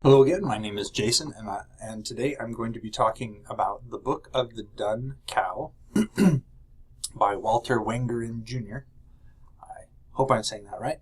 Hello again, my name is Jason, and today I'm going to be talking about The Book of the Dun Cow by Walter Wangerin Jr. I hope I'm saying that right.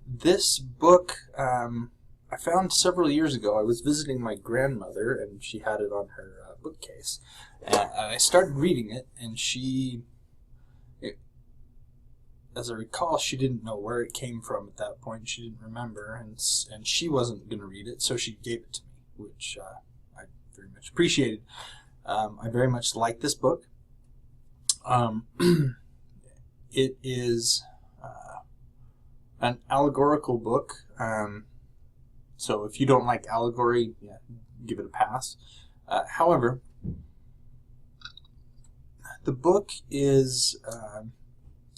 This book I found several years ago. I was visiting my grandmother, and she had it on her bookcase. And I started reading it, and as I recall, she didn't know where it came from at that point. She didn't remember, and she wasn't going to read it, so she gave it to me, which I very much appreciated. I very much like this book. It is an allegorical book, so if you don't like allegory, yeah, give it a pass. However, the book is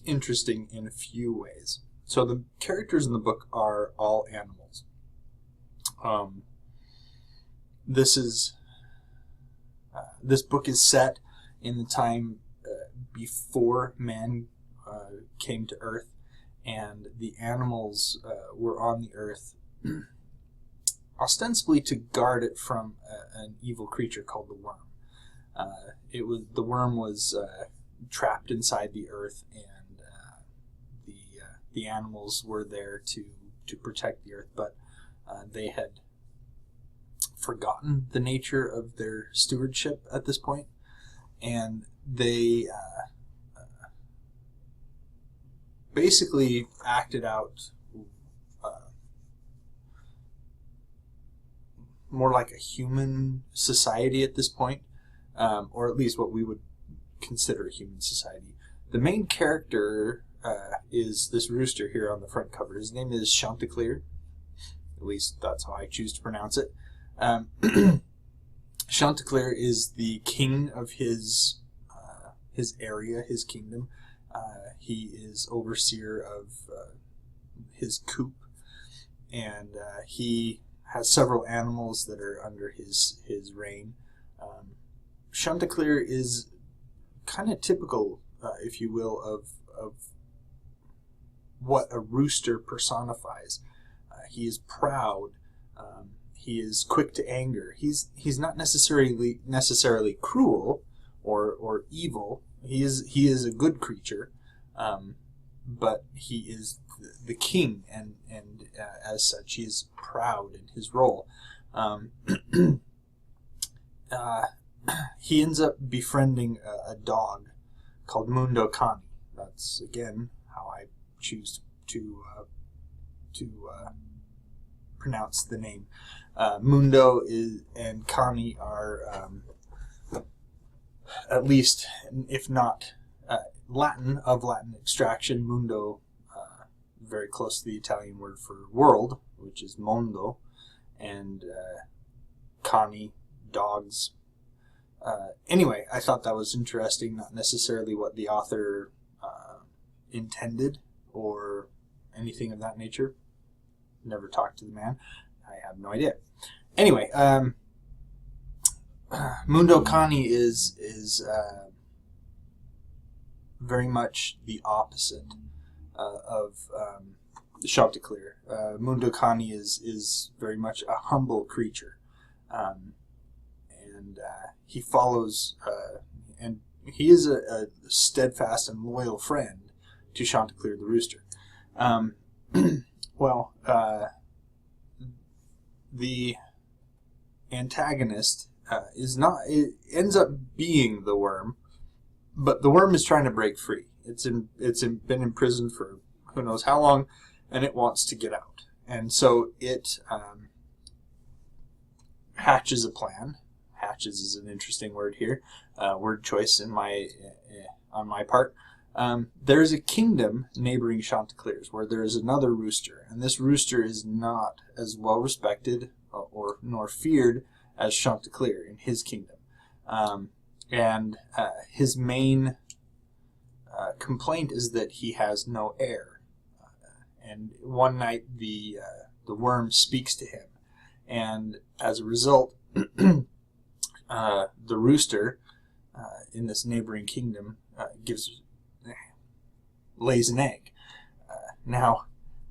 interesting in a few ways. So the characters in the book are all animals. This book is set in the time before man came to Earth, and the animals were on the Earth ostensibly to guard it from an evil creature called the worm. The worm was trapped inside the Earth, and the animals were there to protect the Earth, but they had forgotten the nature of their stewardship at this point, and they basically acted out more like a human society at this point, or at least what we would consider a human society. The main character is this rooster here on the front cover. His name is Chanticleer. At least that's how I choose to pronounce it. Chanticleer is the king of his area, his kingdom. He is overseer of his coop, and he has several animals that are under his reign. Chanticleer is kind of typical, if you will, of what a rooster personifies. He is proud. He is quick to anger. He's not necessarily cruel or evil. He is a good creature, but he is the king, and as such, he is proud in his role. He ends up befriending a dog called Mundo Cani. That's again how I choose to pronounce the name. Mundo and Cani are at least, if not Latin, of Latin extraction. Mundo, very close to the Italian word for world, which is mondo, and Cani, dogs. Anyway, I thought that was interesting, not necessarily what the author intended or anything of that nature. Never talked to the man. I have no idea. Anyway, Mundo Cani is very much the opposite of Chanticleer. Mundo Cani is very much a humble creature, and he follows, and he is a steadfast and loyal friend to Chanticleer the rooster. Well, the antagonist ends up being the worm, but the worm is trying to break free. It's been imprisoned for who knows how long, and it wants to get out. And so it hatches a plan. Hatches is an interesting word here, word choice on my part. There's a kingdom neighboring Chanticleer's where there is another rooster, and this rooster is not as well respected or nor feared as Chanticleer in his kingdom, and his main complaint is that he has no heir. And one night the worm speaks to him, and as a result, the rooster in this neighboring kingdom lays an egg. Now,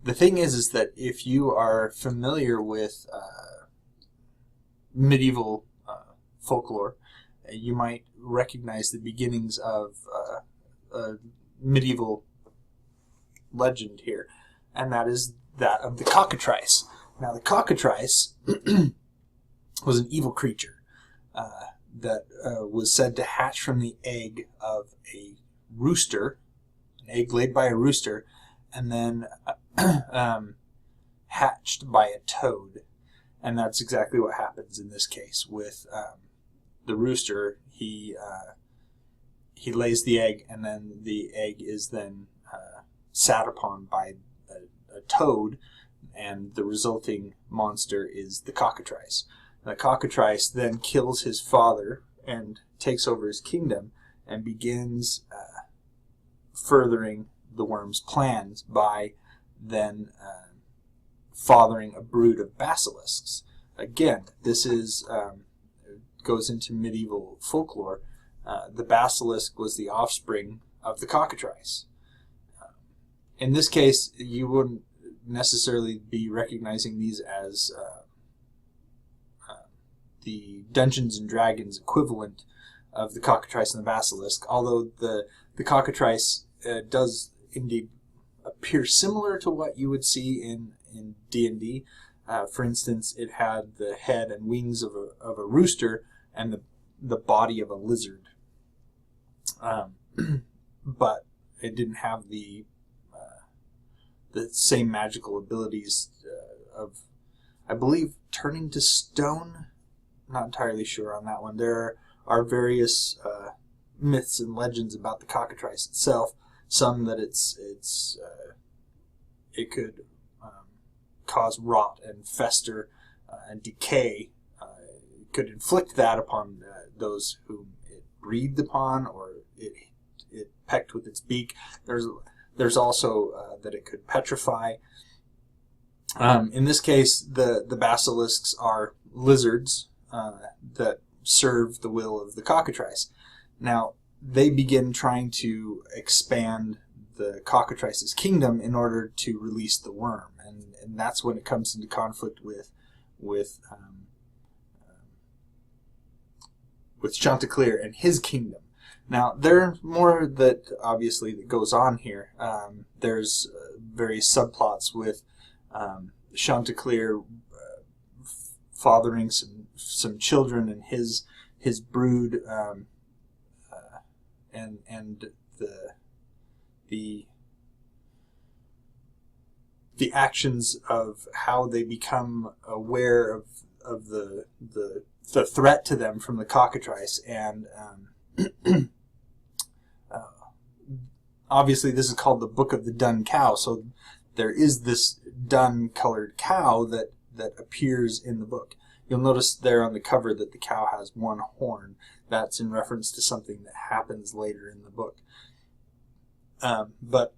The thing is that if you are familiar with medieval folklore, you might recognize the beginnings of a medieval legend here, and that is that of the cockatrice. Now, the cockatrice was an evil creature that was said to hatch from the egg of a rooster, an egg laid by a rooster, and then hatched by a toad. And that's exactly what happens in this case with the rooster. He lays the egg, and then the egg is then sat upon by a toad, and the resulting monster is the cockatrice. The cockatrice then kills his father and takes over his kingdom and begins furthering the worm's plans by then fathering a brood of basilisks. Again, this is goes into medieval folklore. The basilisk was the offspring of the cockatrice. In this case, you wouldn't necessarily be recognizing these as the Dungeons and Dragons equivalent of the cockatrice and the basilisk, although the cockatrice does indeed appear similar to what you would see in D&D. For instance, it had the head and wings of a rooster and the body of a lizard, but it didn't have the same magical abilities of, I believe, turning to stone. Not entirely sure on that one. There are various myths and legends about the cockatrice itself. Some that it could cause rot and fester and decay. It could inflict that upon those whom it breathed upon, or it pecked with its beak. There's also that it could petrify. In this case, the basilisks are lizards that serve the will of the cockatrice. Now, they begin trying to expand the cockatrice's kingdom in order to release the worm, and that's when it comes into conflict with Chanticleer and his kingdom. Now, there's more that obviously that goes on here. There's various subplots with Chanticleer fathering some children and his brood, and the actions of how they become aware of the threat to them from the cockatrice, and obviously this is called the Book of the Dun Cow, so there is this dun-colored cow that appears in the book. You'll notice there on the cover that the cow has one horn. That's in reference to something that happens later in the book. But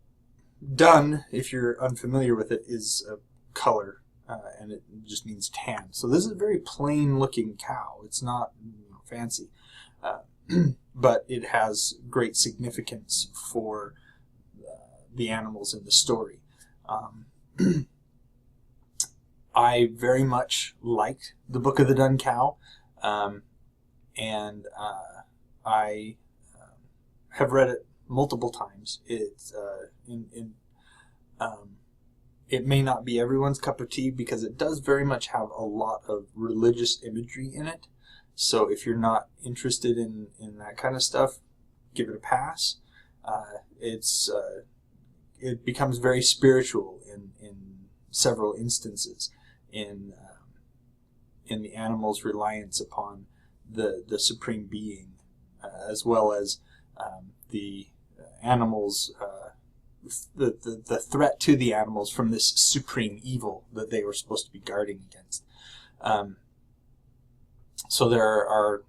dun, if you're unfamiliar with it, is a color, and it just means tan. So this is a very plain-looking cow. It's not fancy, but it has great significance for the animals in the story. I very much liked the Book of the Dun Cow, and I have read it multiple times. It may not be everyone's cup of tea because it does very much have a lot of religious imagery in it. So if you're not interested in that kind of stuff, give it a pass. It becomes very spiritual in several instances in the animal's reliance upon the supreme being, as well as the animals, the threat to the animals from this supreme evil that they were supposed to be guarding against. So there are,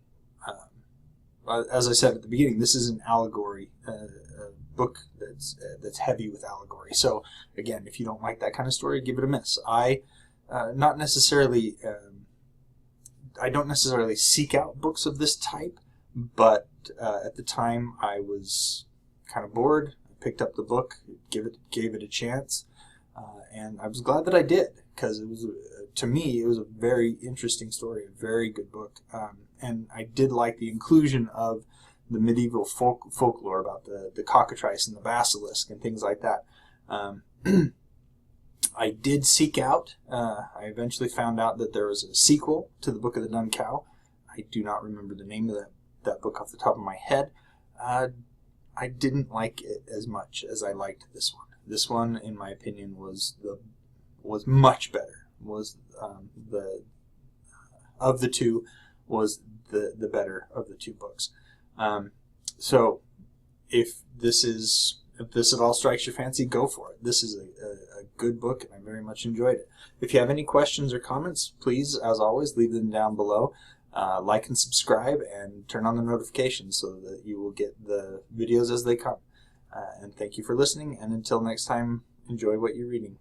as I said at the beginning, this is an allegory, a book that's heavy with allegory. So again, if you don't like that kind of story, give it a miss. I don't necessarily seek out books of this type, but at the time I was kind of bored. I picked up the book, gave it a chance. And I was glad that I did, because it was, to me, it was a very interesting story, a very good book. And I did like the inclusion of the medieval folklore about the cockatrice and the basilisk and things like that. I did seek out, I eventually found out that there was a sequel to the Book of the Dun Cow. I do not remember the name of that book off the top of my head. I didn't like it as much as I liked this one. This one, in my opinion, was much better. Was of the two, was the better of the two books. So if this at all strikes your fancy, go for it. This is a good book, and I very much enjoyed it. If you have any questions or comments, please, as always, leave them down below. Like and subscribe, and turn on the notifications so that you will get the videos as they come. And thank you for listening, and until next time, enjoy what you're reading.